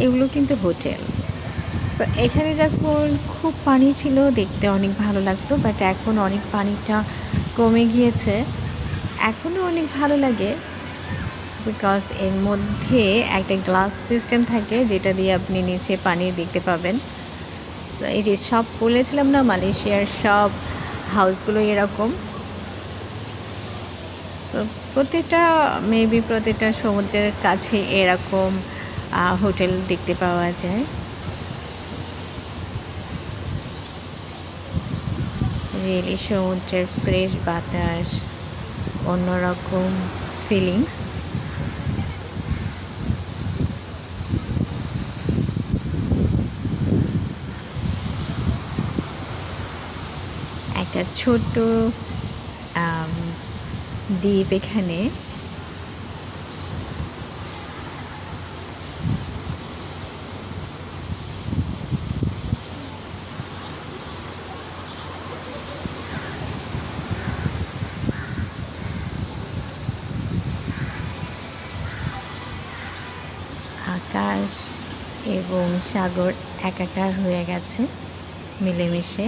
এগুলো কিন্তু hotel. So এখানে যখন খুব পানি ছিল দেখতে অনেক ভালো লাগতো, বাট এখন অনেক পানিটা কমে গিয়েছে। এখনও অনেক ভালো লাগে বিকজ এর মধ্যে একটা গ্লাস সিস্টেম থাকে যেটা দিয়ে আপনি নিচে পানি দেখতে পাবেন। সো এই যে সব বলেছিলাম না মালয়েশিয়ার সব হাউসগুলো এরকম। তো প্রতিটা সমুদ্রের কাছে এরকম হোটেল দেখতে পাওয়া যায়। রিয়েলি সমুদ্রের ফ্রেশ বাতাস, অন্যরকম ফিলিংস। একটা ছোট্ট দ্বীপ এখানে। আকাশ এবং সাগর একাকার হয়ে গেছে মিলেমিশে।